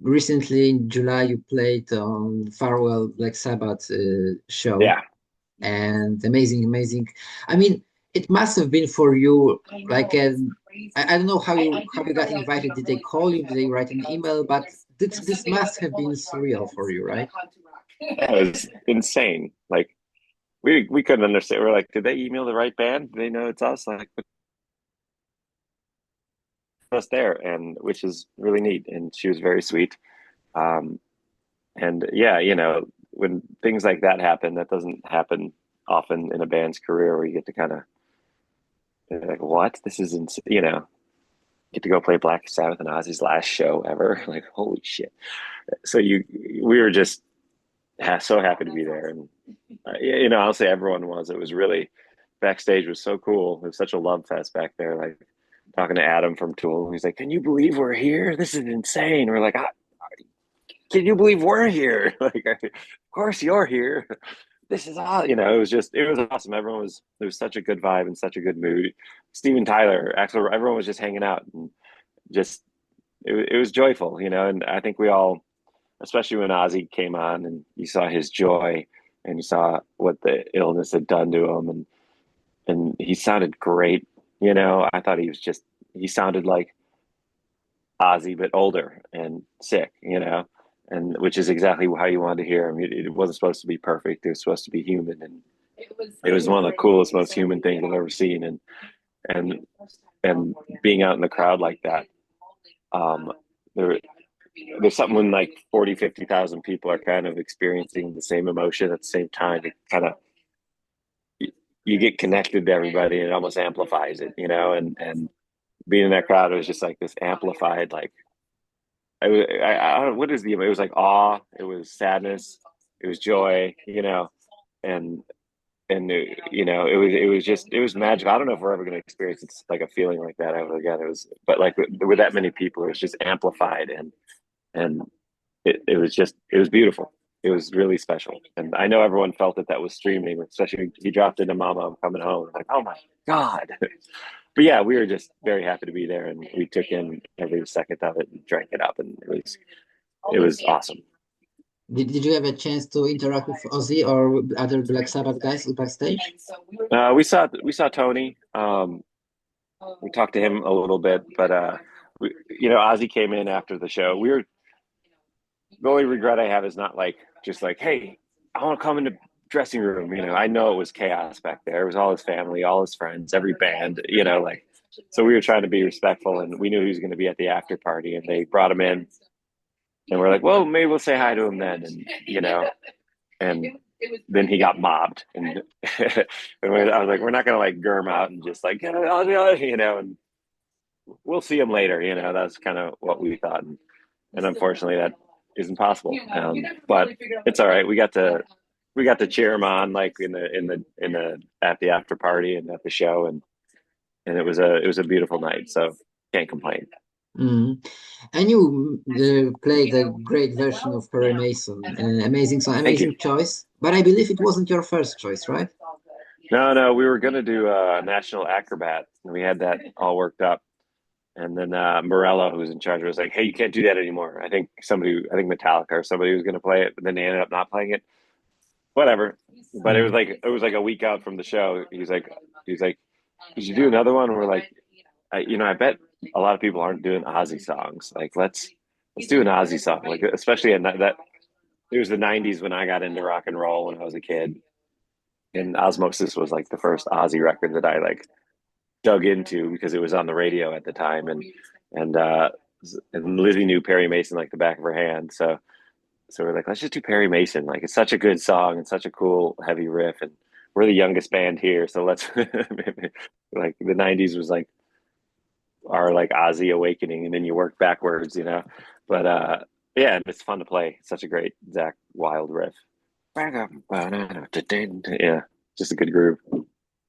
recently in July you played on Farewell Black Sabbath show, Yeah, and amazing, amazing. I mean, it must have been for you like I don't know how you got invited. Did they call you? Did they write an email? But this must have been surreal for you, right? it was insane. Like we couldn't understand. We're like, did they email the right band? Do they know it's us? Like, but us there, and which is really neat. And she was very sweet. Um, and yeah, when things like that happen, that doesn't happen often in a band's career, where you get to kind of like, what? This is insane. Get to go play Black Sabbath and Ozzy's last show ever. Like, holy shit! So we were just so happy to be there, and I'll say everyone was. It was really backstage was so cool. It was such a love fest back there. Like talking to Adam from Tool, he's like, "Can you believe we're here? This is insane." We're like, "Can you believe we're here?" Like, of course you're here. This is all. It was awesome. There was such a good vibe and such a good mood. Steven Tyler, actually, everyone was just hanging out and just it was joyful, and I think we all, especially when Ozzy came on and you saw his joy and you saw what the illness had done to him, and he sounded great. I thought he sounded like Ozzy but older and sick, and which is exactly how you wanted to hear him. It wasn't supposed to be perfect. It was supposed to be human, and it was one of the coolest, most human things I've ever seen. And and being out in the crowd like that, um, there there's something when like 40, 50,000 people are kind of experiencing the same emotion at the same time. It kind of you get connected to everybody, and it almost amplifies it, and being in that crowd, it was just like this amplified, like I don't know, what is it was like awe, it was sadness, it was joy, and it was magical. I don't know if we're ever going to experience it's like a feeling like that ever again. It was, but like with that many people, it was just amplified, and it was beautiful. It was really special, and I know everyone felt that was streaming, especially when he dropped into "Mama, I'm Coming Home." Like, oh my god! But yeah, we were just very happy to be there, and we took in every second of it and drank it up, and it was awesome. Did you have a chance to interact with Ozzy or other Black Sabbath guys backstage? We saw Tony. We talked to him a little bit, but Ozzy came in after the show. The only regret I have is not like just like, hey, I want to come in the dressing room. I know it was chaos back there. It was all his family, all his friends, every band. Like so we were trying to be respectful, and we knew he was going to be at the after party, and they brought him in, and we're like, well, maybe we'll say hi to him then, and and then he got mobbed, and, and I was like, we're not going to like germ out and just like, and we'll see him later. That's kind of what we thought, and unfortunately that isn't possible. But it's all right. We got to cheer him on like in the at the after party and at the show, and it was a beautiful night. So can't complain. Mm. And you played a great version of Perry Mason. Amazing song, Thank you. amazing choice. But I believe it wasn't your first choice, right? No, no, we were gonna do a National Acrobat, and we had that all worked up. And then Morello, who was in charge, was like, "Hey, you can't do that anymore." I think Metallica or somebody was going to play it, but then they ended up not playing it. Whatever. But Mm. it was like a week out from the show. He's like, "Did you do another one?" And we're like, I bet a lot of people aren't doing Ozzy songs. Like, let's do an Ozzy song. Like, especially in that it was the '90s when I got into rock and roll when I was a kid, and Osmosis was like the first Ozzy record that I like dug into because it was on the radio at the time, and uh and Lizzie knew Perry Mason like the back of her hand. So we're like, let's just do Perry Mason. Like it's such a good song and such a cool heavy riff, and we're the youngest band here, so let's like the '90s was like our like Ozzy awakening, and then you work backwards. But yeah, it's fun to play. It's such a great Zach Wild riff. Yeah, just a good groove.